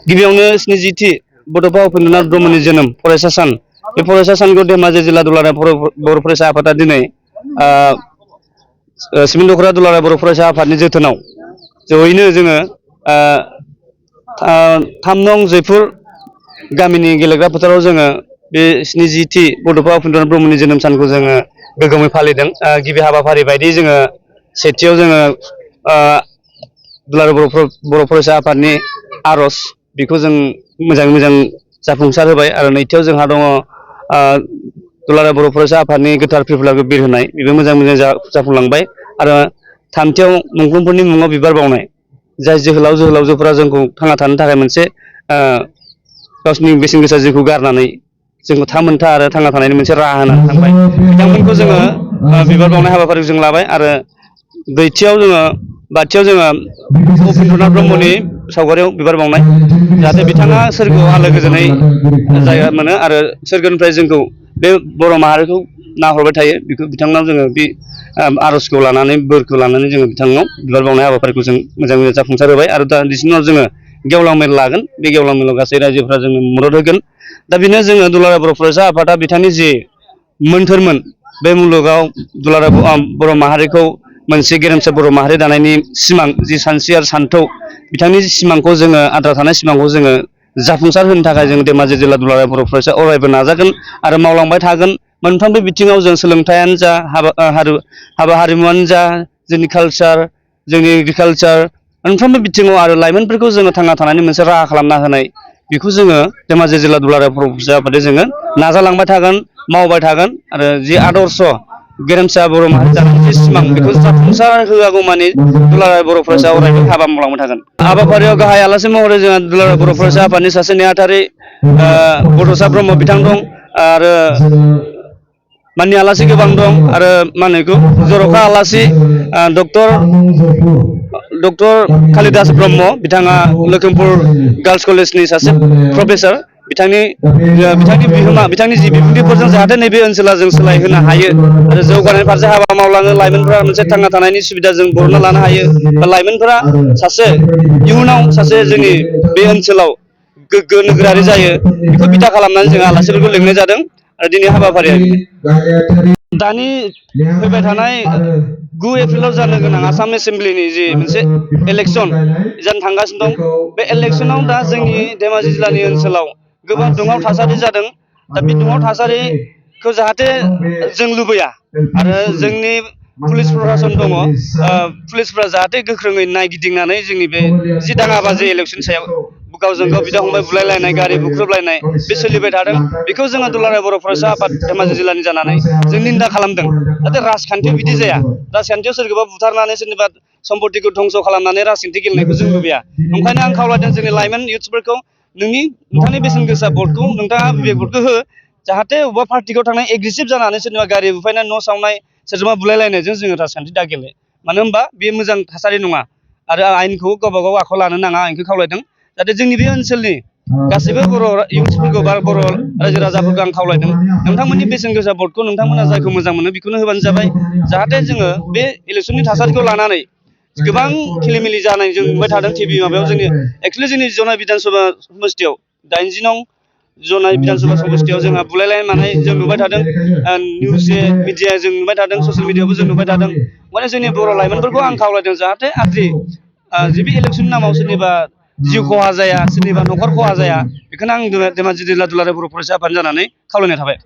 गिबियावनो 70थि बड'फा उपेन्द्रनाथ ब्रह्मनि जोनोम फरायसा सान बे फरायसा सानखौ धेमाजि जिल्ला दुलाराय बर' फरायसा आफादा दिनै सिमेन्ट दख'रा दुलाराय बर' फरायसा आफादनि जोथोनाव जयैनो जोङो 3 नं जयपुर गामिनि गेलेग्रा फोथाराव जोङो बे 70थि बड'फा उपेन्द्रनाथ ब्रह्मनि जोनोम सानखौ जोङो गोग्गोमै फालिदों। गिबि हाबाफारि बायदि जोङो सेथियाव जोङो दुलाराय बर' फरायसा आफादनि आर'ज बेखौ जों मोजाङै मोजां जाफुंसार होबाय आरो नैथियाव जोंहा दङ दुलाराय बर' फरायसा आफादनि गोथार फिरफिलाखौ बिर होनाय बेबो मोजां मोजां जाफुंलांबाय आरो थामथियाव मुंख्लंफोरनि मुङाव बिबार बावनाय जाय जोहोलाव जोहोलावजोफोरा जोंखौ थांना थानो थाखाय मोनसे गावसिनि बेसेन गोसा जिउखौ गारनानै जोंखौ थामोनथा आरो थांना थानायनि मोनसे राहा होनानै थांबाय बिथांमोनखौ जोङो बिबार बावनाय हाबाफारिखौ जों लाबाय आरो बाथियाव जोङो उपेन्द्रनाथ ब्रह्मनि सावगारियाव बिबार बावनाय जाहाथे बिथाङा सोरगोआव आलो गोजोनै जायगा मोनो आरो सोरगोनिफ्राय जोंखौ बे बर' माहारिखौ नाहरबाय थायो बेखौ बिथांनाव जोङो बे आर'जखौ लानानै बोरखौ लानानै जोङो बिथांनाव बिबार बावनाय हाबाफारिखौ जों मोजां मोजां जाफुंसार होबाय आरो दा बिसिनाव जोङो गेवलां मेल लागोन बे गेवलां मेलाव गासै रायजोफ्रा जोंनो मदद होगोन दा बेनो जोङो दुलाराय बर' फरायसा आफादा बिथांनि जि मोन्थोरमोन बे मुलुगाव दुलाराय बर' माहारिखौ मोनसे गेरेमसा बर' माहारि दानायनि सिमां जि सानस्रि आरो सान्थौ बिथांनि सिमांखौ जोङो आद्रा थानाय सिमांखौ जोङो जाफुंसार होनो थाखाय जों धेमाजि जिल्ला दुलाराय बर' फरायसा अरायबो नाजागोन आरो मावलांबाय थागोन मोनफ्रोमबो बिथिङाव जों सोलोंथायानो जा हाबा हारिमुआनो जा जोंनि कालचार जोंनि एग्रिकालचार मोनफ्रोमबो बिथिङाव आरो लाइमोनफोरखौ जोङो थांना थानायनि मोनसे राहा खालामना होनाय बेखौ जोङो धेमाजि जिल्ला दुलाराय बर' फरायसा आफादजों जोङो नाजालांबाय थागोन मावबाय थागोन आरो जि आदर्श गेरेमसा बर' माहारि जानायनि सिमां बेखौ जाफुंसार होआगौ मानि दुलाराय बर' फरायसा अरायबो हाबा मावलांबाय थागोन। हाबाफारियाव गाहाय आलासि महरै जोंहा दुलाराय बर' फरायसा आफादनि सासे नेहाथारि बड'सा ब्रह्म बिथां दं आरो माननि आलासि गोबां दं आरो मा होनो बेखौ जर'खा आलासि डक्टर कालिदास ब्रह्म बिथाङा लखिमपुर गार्लस कलेजनि सासे प्रफेसार बिथांनि जि बिबुंथिफोरजों जाहाथे नैबे ओनसोला जों सोलायहोनो हायो आरो जौगानायनि फारसे हाबा मावलाङो लाइमोनफोरा मोनसे थांना थानायनि सुबिदा जों बरनना लानो हायो बा लाइमोनफोरा इयुनाव सासे जोंनि बे ओनसोलाव गोग्गो नोगोरारि जायो बेखौ बिथा खालामनानै जों आलासिफोरखौ लिंनाय जादों आरो दिनै हाबाफारिया दानि फैबाय थानाय 9 एप्रिलाव जानो गोनां आसाम एसेम्ब्लिनि जि मोनसे इलेक्सन जानो थांगासिनो दं बे इलेक्सनाव दा जोंनि धेमाजि जिल्लानि ओनसोलाव गोबां दुंहाव थासारि जादों दा बे दुंहाव थासारिखौ जाहाथे जों लुबैया आरो जोंनि पुलिस प्रसासन दङ पुलिसफ्रा जाहाथे गोख्रोङै नायगिदिंनानै जोंनि बे जि दाङाबाजि इलेक्सन सायाव गावजों गाव बिदा फंबाय बुलायलायनाय गारि बुख्रुबलायनाय बे सोलिबाय थादों बेखौ जोङो दुलाराय बर' फरायसा आफाद धेमाजि जिल्लानि जानानै जों निन्दा खालामदों जाहाथे राजखान्थियाव बिदि जाया राजखान्थियाव सोरखौबा बुथारनानै सोरनिबा सम्पतिखौ धंस' खालामनानै राजखान्थि गेलेनायखौ जों लुबैया ओंखायनो आं खावलायदों जोंनि लाइमोन इउथ्सफोरखौ नोंथांनि बेसेन गोसा भटखौ नोंथाङा बिबेक भटखौ हो जाहाथे बबेबा पार्टिखौ थांनाय एग्रेसिभ जानानै सोरनिबा गारि बुफायनाय न' सावनाय सोरजोंबा बुलायलायनायजों जोङो राजखान्थि दा गेले मानो होनबा बे मोजां थासारि नङा आरो आयेनखौ गावबा गाव आखायाव लानो नाङा आं बेखौ खावलायदों जाहाथे जोंनि बे ओनसोलनि गासैबो बर' इउथ्सफोरखौ बा बर' रायजो राजाफोरखौ आं खावलायदों नोंथांमोननि बेसेन गोसा भटखौ नोंथांमोना जायखौ मोजां मोनो बेखौनो होबानो जाबाय जाहाथे जोङो बे इलेक्सननि थासारिखौ लानानै गोबां खिलिमिलि जानाय जों नुबाय थादों टिभि माबायाव एक्सुवेलि जोंनि जनाय बिधानसभा समस्तियाव 80 नं जनाय बिधानसभा समस्तियाव जोंहा बुलायलायनाय मानाय जों नुबाय थादों निउस मिडिया जों नुबाय थादों ससियेल मिडियायावबो जों नुबाय थादों माने जोंनि बर' लाइमोनफोरखौ आं खावलायदों जाहाथे आद्रि बे इलेक्सननि नामाव सोरनिबा जिउ खहा जाया सोरनिबा न'खर खहा जाया बेखौनो आं धेमाजि जिल्ला दुलाराय बर' फरायसा आफाद जानानै खावलायनाय थाबाय।